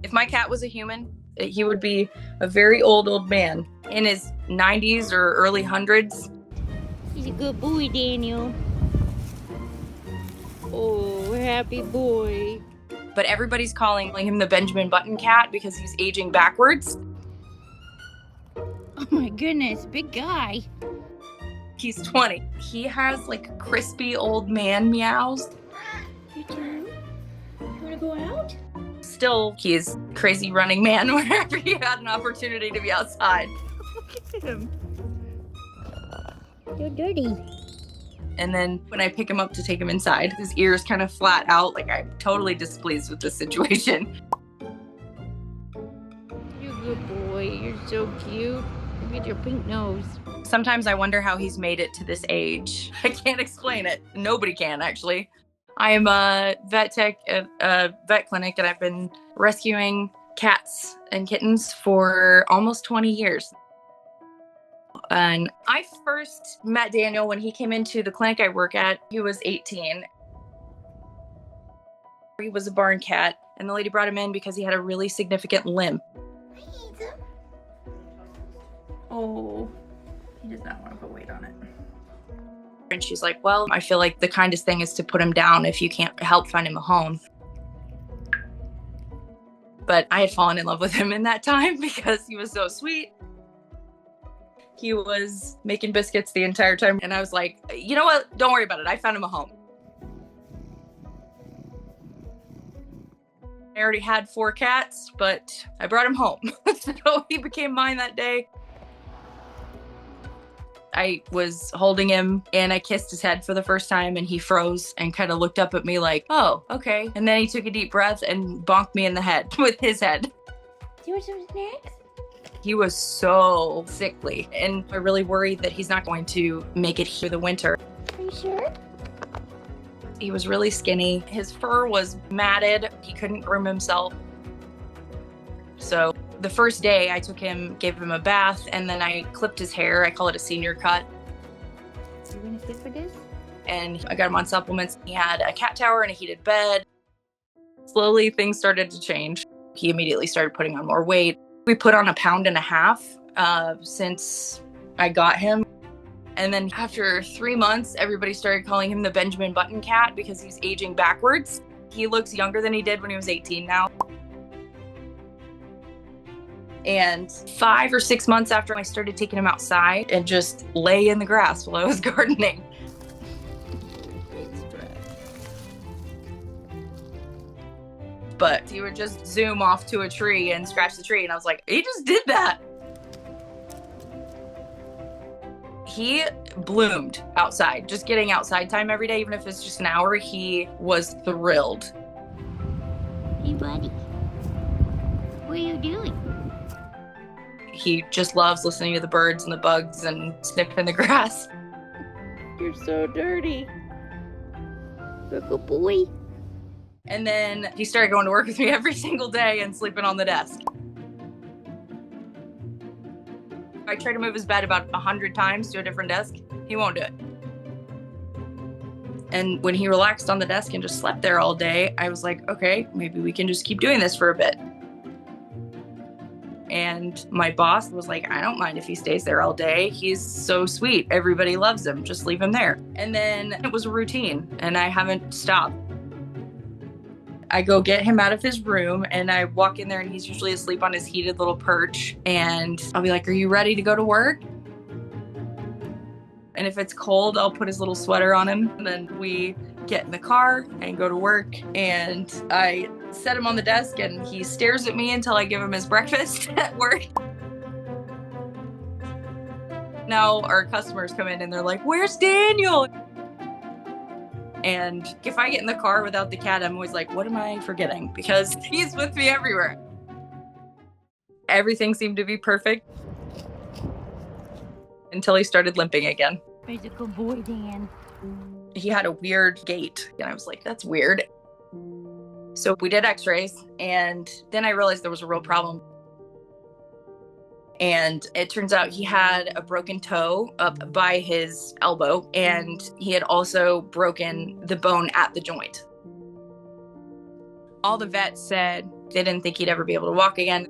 If my cat was a human, he would be a very old man in his 90s or early hundreds. He's a good boy, Daniel. Oh, happy boy. But everybody's calling him the Benjamin Button cat because he's aging backwards. Oh my goodness, big guy. He's 20. He has like crispy old man meows. You too? You wanna go out? Still, he's crazy running man whenever he had an opportunity to be outside. Look at him. You're dirty. And then when I pick him up to take him inside, his ears kind of flat out. Like, I'm totally displeased with this situation. You're a good boy. You're so cute. Look at your pink nose. Sometimes I wonder how he's made it to this age. I can't explain it. Nobody can, actually. I am a vet tech at a vet clinic, and I've been rescuing cats and kittens for almost 20 years. And I first met Daniel when he came into the clinic I work at. He was 18. He was a barn cat, and the lady brought him in because he had a really significant limp. Oh, he does not want to put weight on it. And she's like, well, I feel like the kindest thing is to put him down if you can't help find him a home. But I had fallen in love with him in that time because he was so sweet. He was making biscuits the entire time. And I was like, you know what? Don't worry about it. I found him a home. I already had 4 cats, but I brought him home. So he became mine that day. I was holding him and I kissed his head for the first time, and he froze and kind of looked up at me like, oh, okay. And then he took a deep breath and bonked me in the head with his head. Do you want some snacks? He was so sickly, and I really worried that he's not going to make it through the winter. Are you sure? He was really skinny. His fur was matted. He couldn't groom himself. So the first day I took him, gave him a bath, and then I clipped his hair. I call it a senior cut. You gonna sit for this? And I got him on supplements. He had a cat tower and a heated bed. Slowly, things started to change. He immediately started putting on more weight. We put on 1.5 pounds since I got him. And then after 3 months, everybody started calling him the Benjamin Button cat because he's aging backwards. He looks younger than he did when he was 18 now. And 5 or 6 months after, I started taking him outside and just lay in the grass while I was gardening. But he would just zoom off to a tree and scratch the tree. And I was like, he just did that. He bloomed outside, just getting outside time every day, even if it's just an hour. He was thrilled. Hey, buddy. What are you doing? He just loves listening to the birds and the bugs and sniffing the grass. You're so dirty. You're a good boy. And then he started going to work with me every single day and sleeping on the desk. I tried to move his bed about 100 times to a different desk. He won't do it. And when he relaxed on the desk and just slept there all day, I was like, okay, maybe we can just keep doing this for a bit. And my boss was like, I don't mind if he stays there all day. He's so sweet. Everybody loves him. Just leave him there. And then it was a routine, and I haven't stopped. I go get him out of his room, and I walk in there, and he's usually asleep on his heated little perch. And I'll be like, are you ready to go to work? And if it's cold, I'll put his little sweater on him. And then we get in the car and go to work. And I set him on the desk, and he stares at me until I give him his breakfast at work. Now our customers come in and they're like, where's Daniel? And if I get in the car without the cat, I'm always like, what am I forgetting? Because he's with me everywhere. Everything seemed to be perfect until he started limping again. He's a good boy, Dan. He had a weird gait, and I was like, that's weird. So we did x-rays, and then I realized there was a real problem. And it turns out he had a broken toe up by his elbow, and he had also broken the bone at the joint. All the vets said, They didn't think he'd ever be able to walk again.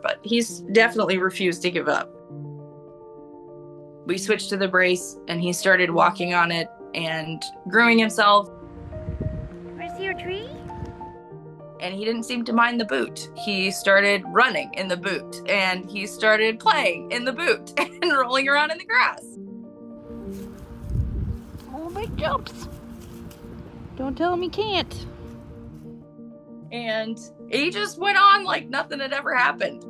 But he's definitely refused to give up. We switched to the brace and he started walking on it and grooming himself. Want to see your tree? And he didn't seem to mind the boot. He started running in the boot and he started playing in the boot and rolling around in the grass. Oh, big jumps. Don't tell him he can't. And he just went on like nothing had ever happened.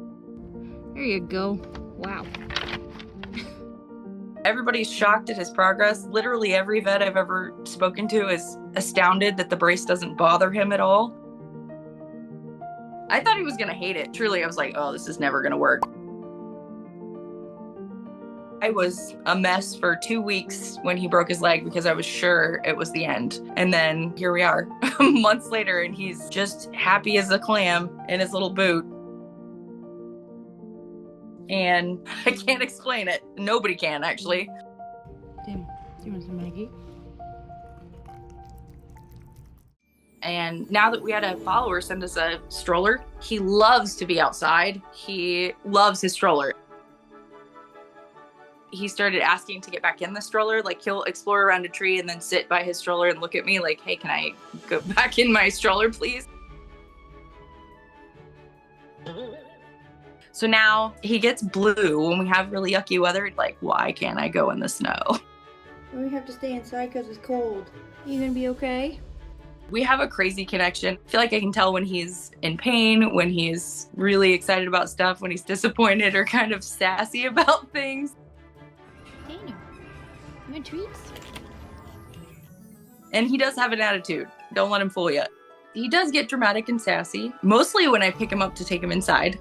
There you go. Wow. Everybody's shocked at his progress. Literally every vet I've ever spoken to is astounded that the brace doesn't bother him at all. I thought he was gonna hate it. Truly, I was like, oh, this is never gonna work. I was a mess for 2 weeks when he broke his leg because I was sure it was the end. And then here we are, months later, and he's just happy as a clam in his little boot. And I can't explain it. Nobody can, actually. Tim, do you want some Maggie? And now that we had a follower send us a stroller, he loves to be outside. He loves his stroller. He started asking to get back in the stroller. Like, he'll explore around a tree and then sit by his stroller and look at me like, hey, can I go back in my stroller, please? So now he gets blue when we have really yucky weather. Like, why can't I go in the snow? We have to stay inside because it's cold. You gonna be okay? We have a crazy connection. I feel like I can tell when he's in pain, when he's really excited about stuff, when he's disappointed or kind of sassy about things. Daniel, you want treats? And he does have an attitude. Don't let him fool you. He does get dramatic and sassy, mostly when I pick him up to take him inside.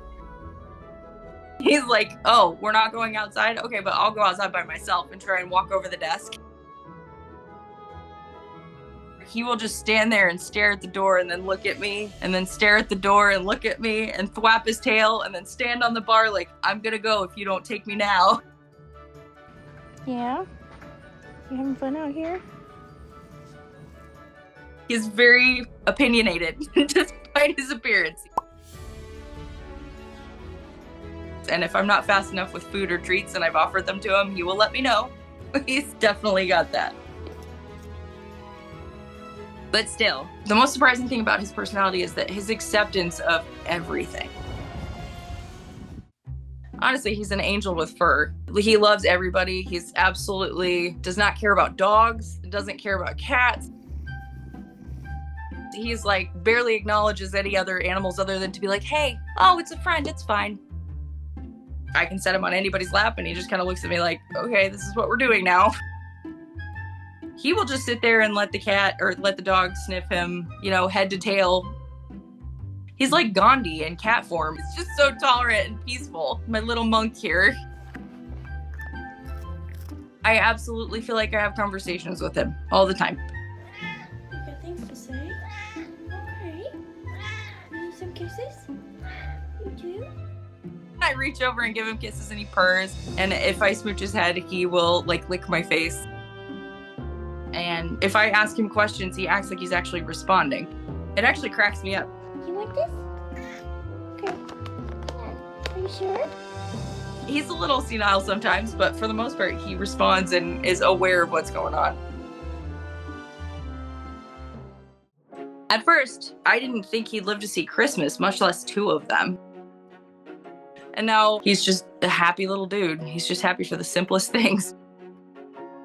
He's like, oh, we're not going outside? Okay, but I'll go outside by myself and try and walk over the desk. He will just stand there and stare at the door and then look at me and then stare at the door and look at me and thwap his tail and then stand on the bar like, I'm gonna go if you don't take me now. Yeah? You having fun out here? He's very opinionated despite his appearance. And if I'm not fast enough with food or treats and I've offered them to him, he will let me know. He's definitely got that. But still, the most surprising thing about his personality is that his acceptance of everything. Honestly, he's an angel with fur. He loves everybody. He's absolutely does not care about dogs, doesn't care about cats. He's like barely acknowledges any other animals other than to be like, hey, oh, it's a friend, it's fine. I can set him on anybody's lap and he just kind of looks at me like, okay, this is what we're doing now. He will just sit there and let the cat or let the dog sniff him, you know, head to tail. He's like Gandhi in cat form. He's just so tolerant and peaceful. My little monk here. I absolutely feel like I have conversations with him all the time. You got things to say? Okay. You need some kisses? You do? I reach over and give him kisses and he purrs. And if I smooch his head, he will like lick my face. And if I ask him questions, he acts like he's actually responding. It actually cracks me up. You like this? Okay. Are you sure? He's a little senile sometimes, but for the most part, he responds and is aware of what's going on. At first, I didn't think he'd live to see Christmas, much less 2 of them. And now he's just a happy little dude. He's just happy for the simplest things.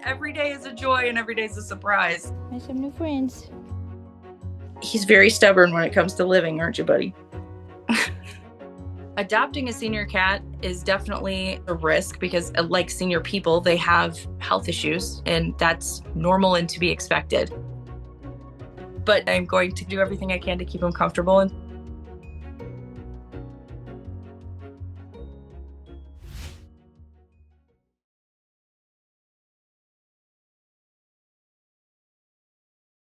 Every day is a joy and every day is a surprise. I have some new friends. He's very stubborn when it comes to living, aren't you, buddy? Adopting a senior cat is definitely a risk because, like senior people, they have health issues and that's normal and to be expected. But I'm going to do everything I can to keep him comfortable and